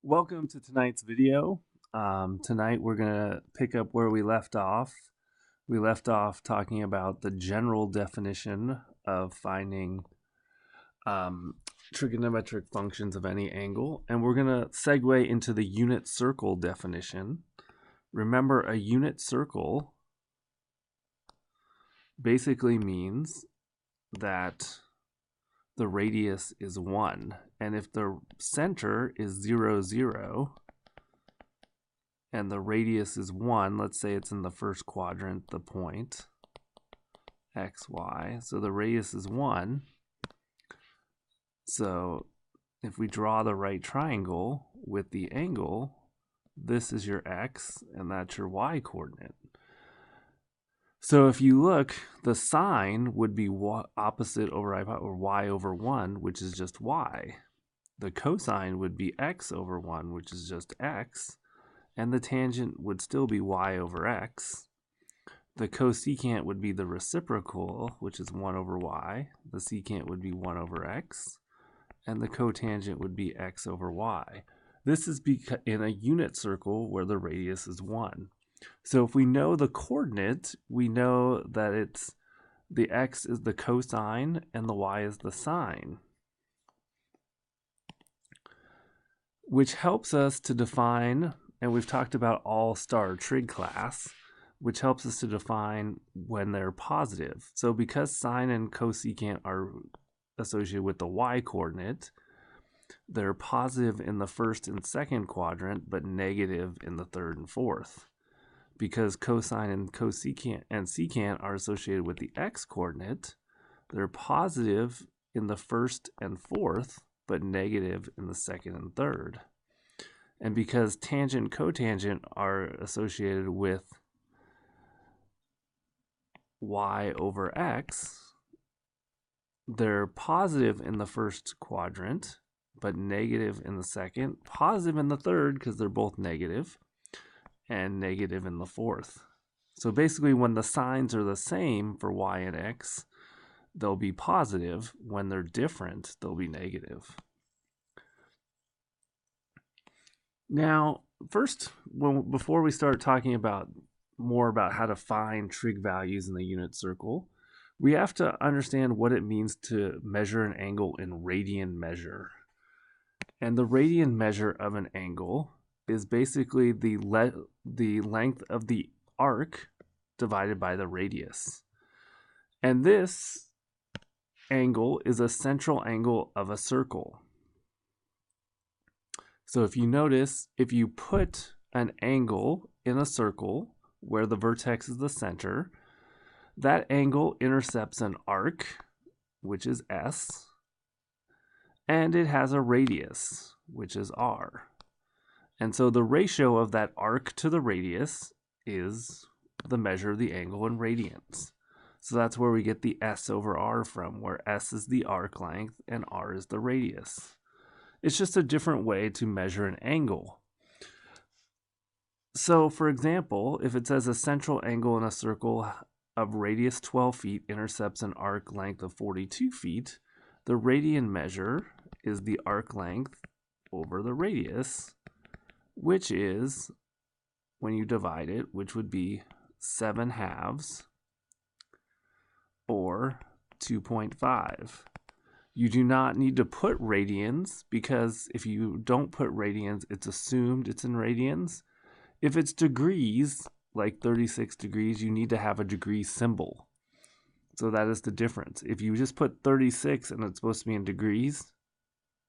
Welcome to tonight's video. Tonight we're going to pick up where we left off. We left off talking about the general definition of finding trigonometric functions of any angle, and we're going to segue into the unit circle definition. Remember, a unit circle basically means that the radius is 1, and if the center is 0, 0, and the radius is 1, let's say it's in the first quadrant, the point x, y, so the radius is 1. So if we draw the right triangle with the angle, this is your x, and that's your y coordinate. So if you look, the sine would be opposite over or y over 1, which is just y. The cosine would be x over 1, which is just x. And the tangent would still be y over x. The cosecant would be the reciprocal, which is 1 over y. The secant would be 1 over x. And the cotangent would be x over y. This is in a unit circle where the radius is 1. So if we know the coordinate, we know that the x is the cosine and the y is the sine, which helps us to define, and we've talked about all-star trig class, which helps us to define when they're positive. So because sine and cosecant are associated with the y coordinate, they're positive in the first and second quadrant, but negative in the third and fourth. Because cosine and cosecant and secant are associated with the x coordinate, they're positive in the first and fourth, but negative in the second and third. And because tangent and cotangent are associated with y over x, they're positive in the first quadrant, but negative in the second, positive in the third because they're both negative, and negative in the fourth. So basically when the signs are the same for y and x, they'll be positive. When they're different, they'll be negative. Now, first, before we start talking about more about how to find trig values in the unit circle, we have to understand what it means to measure an angle in radian measure. And the radian measure of an angle is basically the length of the arc divided by the radius. And this angle is a central angle of a circle. So if you notice, if you put an angle in a circle where the vertex is the center, that angle intercepts an arc, which is S, and it has a radius, which is R. And so the ratio of that arc to the radius is the measure of the angle in radians. So that's where we get the S over R from, where S is the arc length and R is the radius. It's just a different way to measure an angle. So for example, if it says a central angle in a circle of radius 12 feet intercepts an arc length of 42 feet, the radian measure is the arc length over the radius, which is, when you divide it, which would be 7/2 or 2.5. You do not need to put radians, because if you don't put radians, it's assumed it's in radians. If it's degrees, like 36 degrees, you need to have a degree symbol. So that is the difference. If you just put 36 and it's supposed to be in degrees,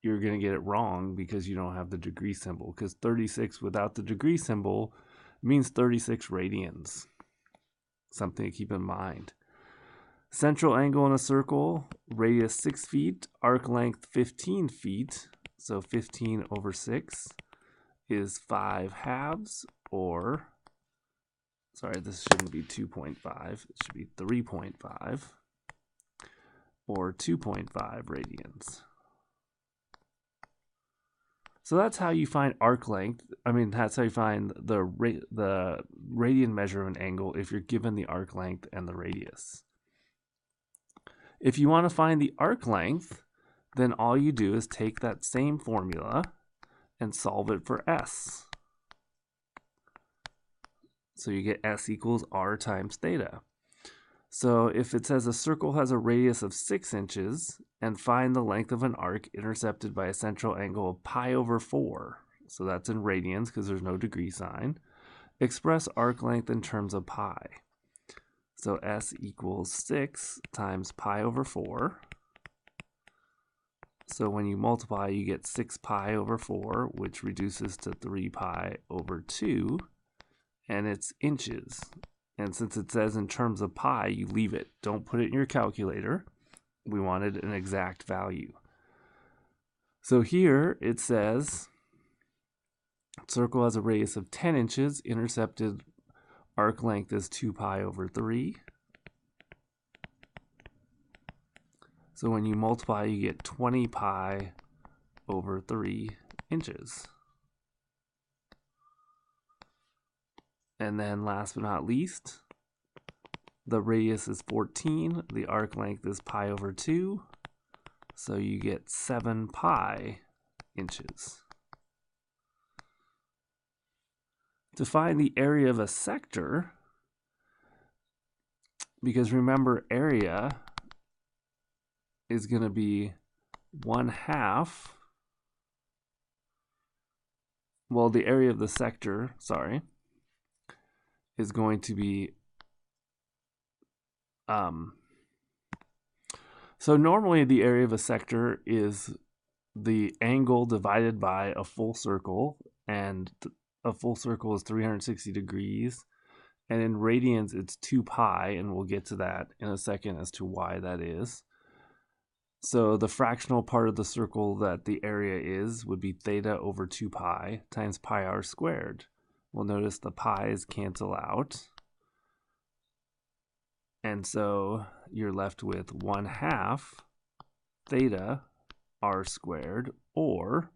you're going to get it wrong because you don't have the degree symbol, because 36 without the degree symbol means 36 radians. Something to keep in mind. Central angle in a circle, radius 6 feet, arc length 15 feet, so 15 over 6 is 5/2, or, sorry, this shouldn't be 2.5, it should be 3.5, or 2.5 radians. So that's how you find arc length. That's how you find the radian measure of an angle if you're given the arc length and the radius. If you want to find the arc length, then all you do is take that same formula and solve it for s. So you get s equals r times theta. So if it says a circle has a radius of 6 inches and find the length of an arc intercepted by a central angle of pi over 4, so that's in radians because there's no degree sign, express arc length in terms of pi. So s equals 6 times pi over 4. So when you multiply, you get 6 pi over 4, which reduces to 3 pi over 2, and it's inches. And since it says in terms of pi, you leave it. Don't put it in your calculator. We wanted an exact value. So here it says circle has a radius of 10 inches, intercepted arc length is 2 pi over 3. So when you multiply, you get 20 pi over 3 inches. And then last but not least, the radius is 14, the arc length is pi over 2, so you get 7 pi inches. To find the area of a sector, because remember area is going to be 1/2, well, the area of the sector, sorry, is going to be, so normally the area of a sector is the angle divided by a full circle, and a full circle is 360 degrees, and in radians it's 2 pi, and we'll get to that in a second as to why that is. So the fractional part of the circle that the area is would be theta over 2 pi times pi r squared. Well, notice the pi's cancel out. And so you're left with 1/2 theta r squared, or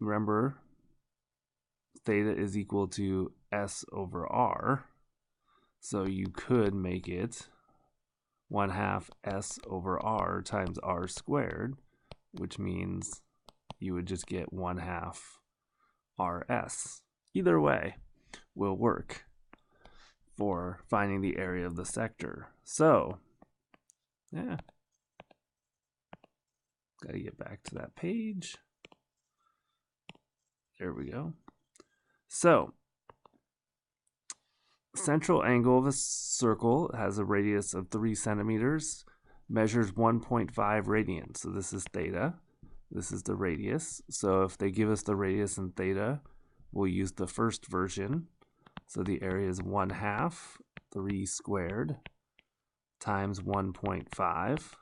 remember, theta is equal to s over r. So you could make it 1/2 s over r times r squared, which means you would just get 1/2 rs. Either way will work for finding the area of the sector. So, yeah, gotta get back to that page. There we go. So, central angle of a circle has a radius of 3 centimeters, measures 1.5 radians. So this is theta. This is the radius. So if they give us the radius in theta, we'll use the first version. So the area is 1/2 3 squared times 1.5.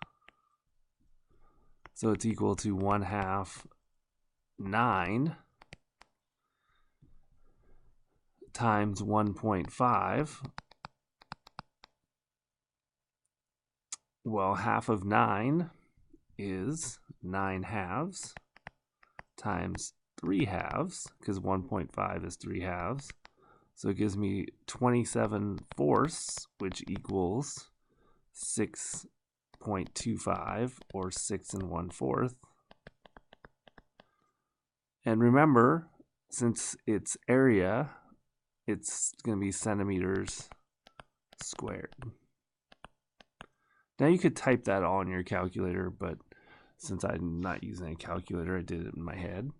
So it's equal to 1/2 9 times 1.5. Well, half of 9 is 9/2 times 3/2, because 1.5 is 3/2. So it gives me 27/4, which equals 6.25, or 6 1/4. And remember, since it's area, it's going to be centimeters squared. Now you could type that all in your calculator, but since I'm not using a calculator, I did it in my head.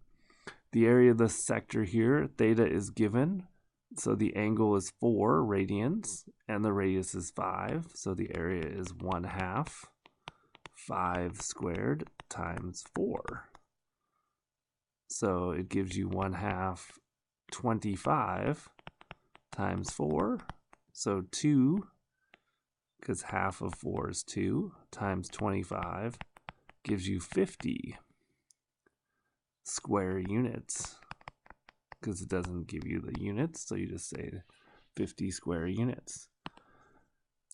The area of the sector here, theta is given. So the angle is 4 radians, and the radius is 5. So the area is 1/2 5 squared times 4. So it gives you 1/2 25 times 4. So 2, because half of 4 is 2, times 25 gives you 50 square units, because it doesn't give you the units, so you just say 50 square units.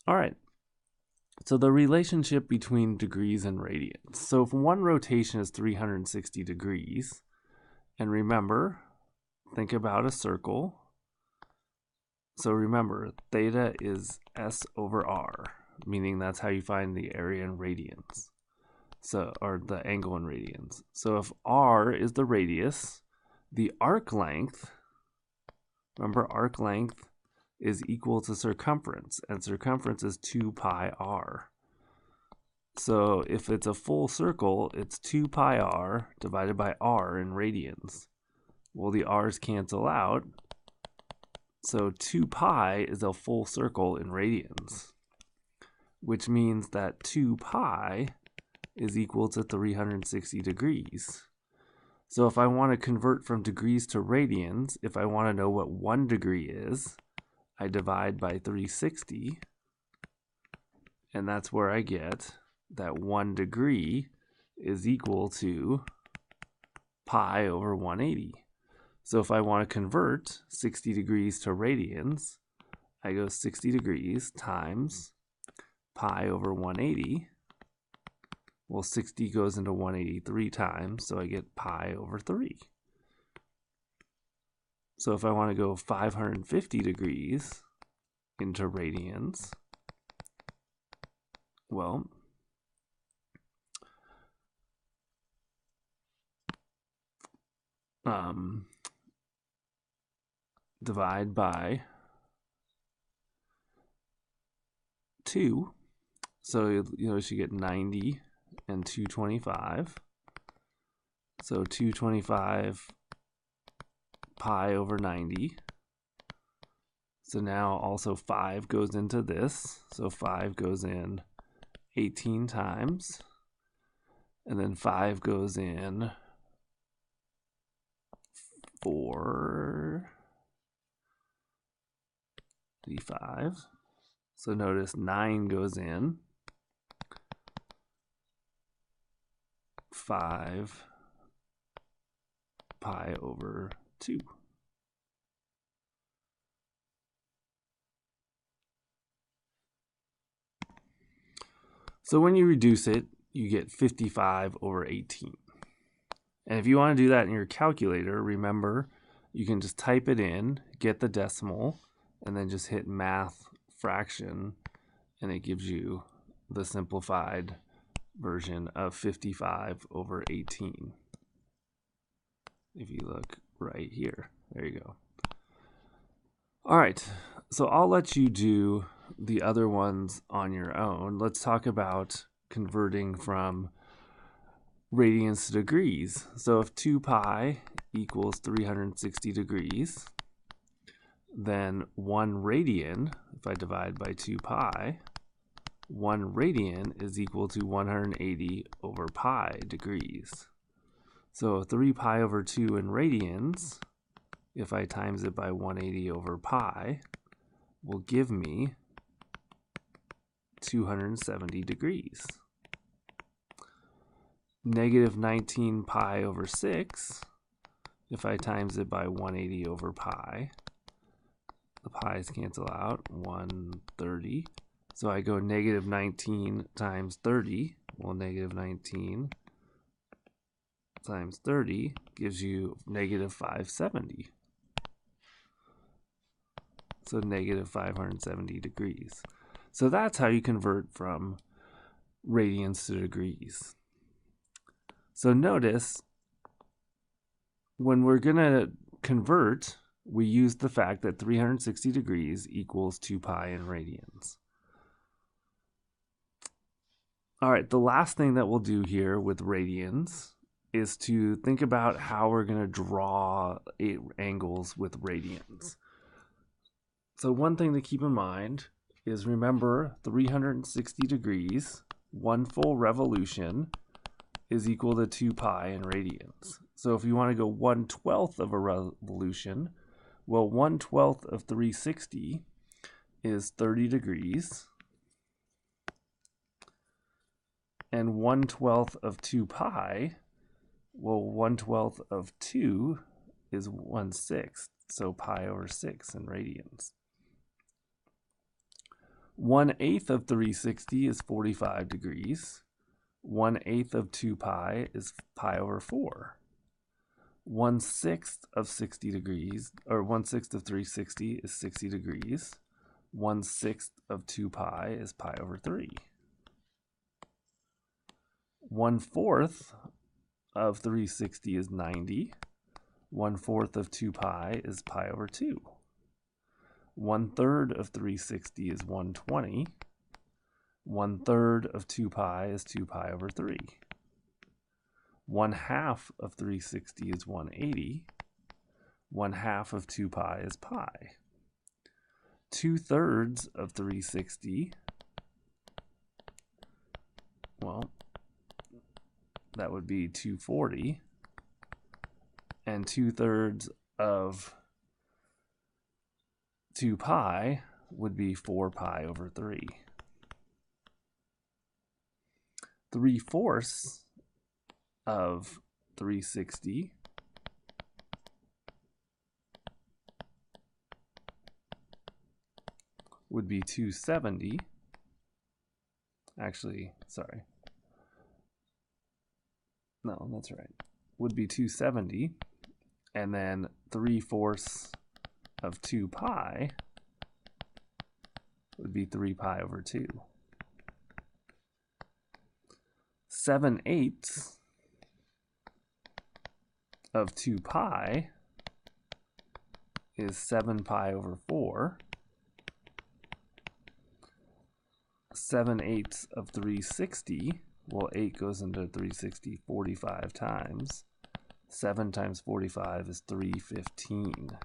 All right, so the relationship between degrees and radians. So if one rotation is 360 degrees, and remember, think about a circle. So remember, theta is s over r, meaning that's how you find the area in radians. So, or the angle in radians. So if r is the radius, the arc length, remember arc length is equal to circumference, and circumference is 2 pi r. So if it's a full circle, it's 2 pi r divided by r in radians. Well, the r's cancel out, so 2 pi is a full circle in radians, which means that 2 pi is equal to 360 degrees. So if I want to convert from degrees to radians, if I want to know what 1 degree is, I divide by 360, and that's where I get that 1 degree is equal to pi over 180. So if I want to convert 60 degrees to radians, I go 60 degrees times pi over 180. Well, 60 goes into 180 3 times, so I get pi over 3. So if I want to go 550 degrees into radians, well, divide by 2. So you notice you get 90 and 225. So 225 pi over 90. So now also 5 goes into this. So 5 goes in 18 times. And then 5 goes in 45. So notice 9 goes in 5 pi over 2. So when you reduce it, you get 55 over 18. And if you want to do that in your calculator, remember, you can just type it in, get the decimal, and then just hit math fraction, and it gives you the simplified version of 55 over 18. If you look right here, there you go. All right, so I'll let you do the other ones on your own. Let's talk about converting from radians to degrees. So if 2 pi equals 360 degrees, then 1 radian, if I divide by 2 pi, 1 radian is equal to 180 over pi degrees. So 3 pi over 2 in radians, if I times it by 180 over pi, will give me 270 degrees. Negative 19 pi over 6, if I times it by 180 over pi, the pi's cancel out, 130. So I go negative 19 times 30. Well, negative 19 times 30 gives you negative 570. So negative 570 degrees. So that's how you convert from radians to degrees. So notice, when we're going to convert, we use the fact that 360 degrees equals 2 pi in radians. All right, the last thing that we'll do here with radians is to think about how we're going to draw angles with radians. So one thing to keep in mind is, remember, 360 degrees, one full revolution, is equal to 2 pi in radians. So if you want to go 1/12 of a revolution, well, 1/12 of 360 is 30 degrees. And 1/12 of 2 pi, well, 1/12 of 2 is 1/6, so pi over 6 in radians. 1/8 of 360 is 45 degrees. 1/8 of 2 pi is pi over 4. 1/6 of 60 degrees, or 1/6 of 360 is 60 degrees. 1/6 of 2 pi is pi over 3. 1/4 of 360 is 90. 1/4 of 2 pi is pi over 2. 1/3 of 360 is 120. 1/3 of 2 pi is 2 pi over 3. 1/2 of 360 is 180. 1/2 of 2 pi is pi. 2/3 of 360, well, that would be 240. And 2/3 of 2 pi would be 4 pi over 3. 3/4 of 360 would be 270. Actually, sorry. No, that's right. Would be 270. And then 3/4 of 2 pi would be 3 pi over 2. 7/8 of 2 pi is 7 pi over 4. 7/8 of 360, well, 8 goes into 360 45 times. 7 times 45 is 315.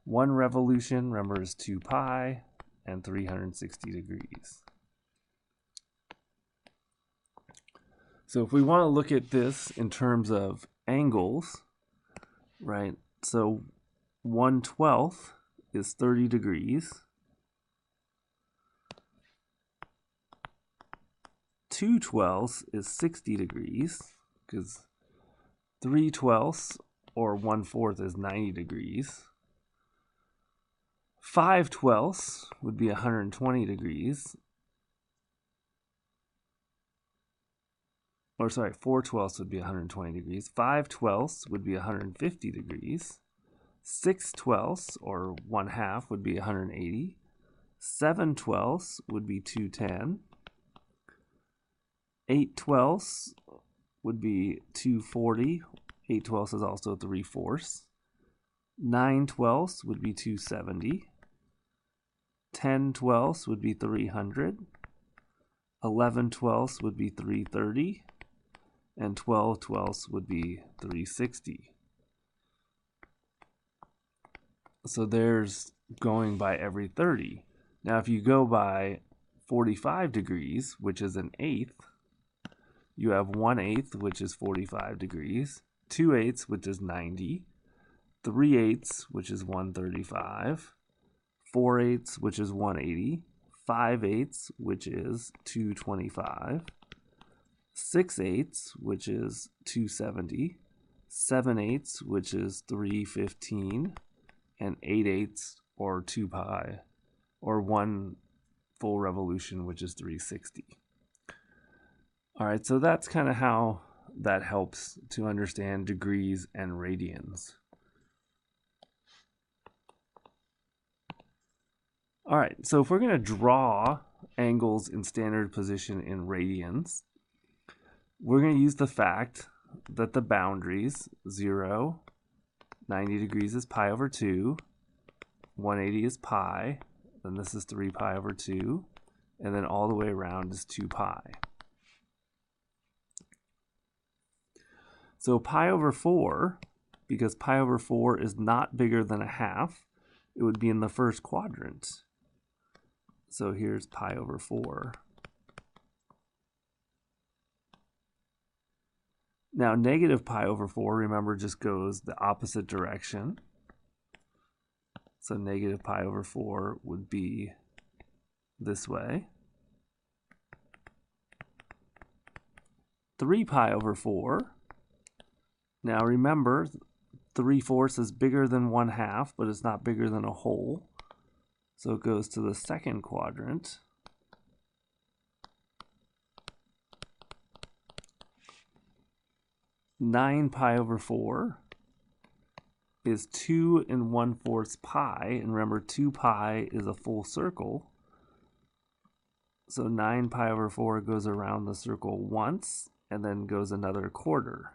1 revolution, remember, is 2 pi and 360 degrees. So if we want to look at this in terms of angles, right, so 1/12 is 30 degrees. 2/12 is 60 degrees, because 3/12 or 1/4 is 90 degrees. 5/12 would be 120 degrees. Or sorry, 4/12 would be 120 degrees. 5/12 would be 150 degrees. 6/12 or 1/2 would be 180. 7/12 would be 210. 8/12 would be 240. 8/12 is also 3/4. 9/12 would be 270. 10/12 would be 300. 11/12 would be 330. And 12/12 would be 360. So there's going by every 30. Now if you go by 45 degrees, which is an eighth, you have 1/8, which is 45 degrees, 2/8, which is 90, 3/8, which is 135, 4/8, which is 180, 5/8, which is 225, 6/8, which is 270, 7/8, which is 315, and 8/8, or 2 pi, or 1 full revolution, which is 360. All right, so that's kind of how that helps to understand degrees and radians. All right, so if we're going to draw angles in standard position in radians, we're going to use the fact that the boundaries, 0, 90 degrees is pi over 2, 180 is pi, then this is 3 pi over 2, and then all the way around is 2 pi. So pi over 4, because pi over 4 is not bigger than 1/2, it would be in the first quadrant. So here's pi over 4. Now negative pi over 4, remember, just goes the opposite direction. So negative pi over 4 would be this way. 3 pi over 4. Now remember, 3/4 is bigger than 1/2, but it's not bigger than a whole. So it goes to the second quadrant. Nine pi over 4 is 2 1/4 pi. And remember, 2 pi is a full circle. So 9 pi over 4 goes around the circle once and then goes another quarter.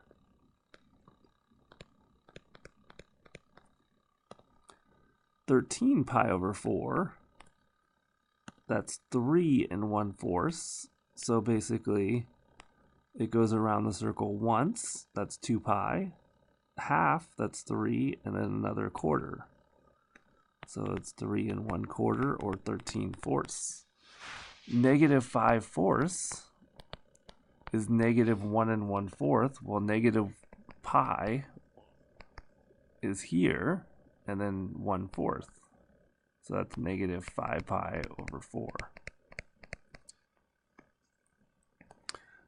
(13 pi over 4), that's 3 1/4. So basically, it goes around the circle once, that's 2 pi, half, that's 3, and then another quarter. So it's 3 1/4, or 13/4. (-5/4) is (-1 1/4). Well, negative pi is here, and then 1/4. So that's (-5 pi over 4).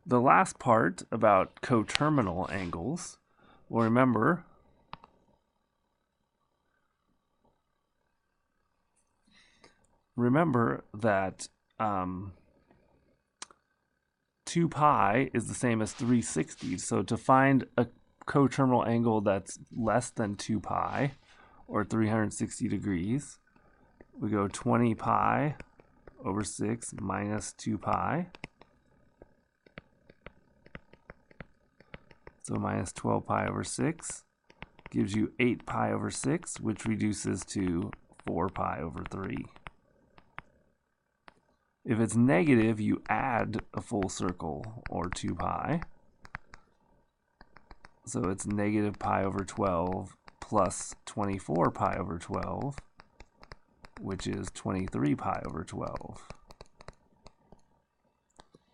The last part about coterminal angles, well, remember that 2 pi is the same as 3/60. So to find a coterminal angle that's less than 2 pi, or 360 degrees, we go 20 pi over 6 minus 2 pi. So minus 12 pi over 6 gives you 8 pi over 6, which reduces to 4 pi over 3. If it's negative, you add a full circle, or 2 pi. So it's negative pi over 12 plus 24 pi over 12, which is 23 pi over 12.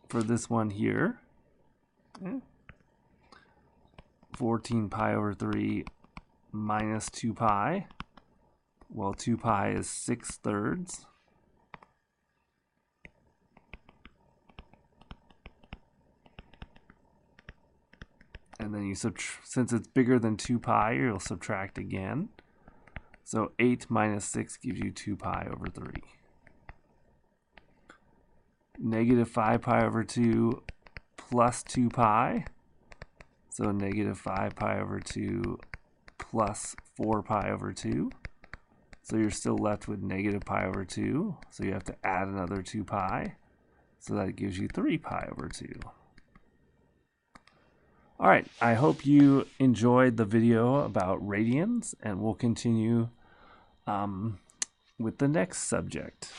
For this one here, 14 pi over 3 minus 2 pi. Well, 2 pi is 6/3. And then you since it's bigger than 2 pi, you'll subtract again. So 8 minus 6 gives you 2 pi over 3. (-5 pi over 2 plus 2 pi. So (-5 pi over 2 plus 4 pi over 2. So you're still left with (-pi over 2. So you have to add another 2 pi. So that gives you 3 pi over 2. All right, I hope you enjoyed the video about radians, and we'll continue with the next subject.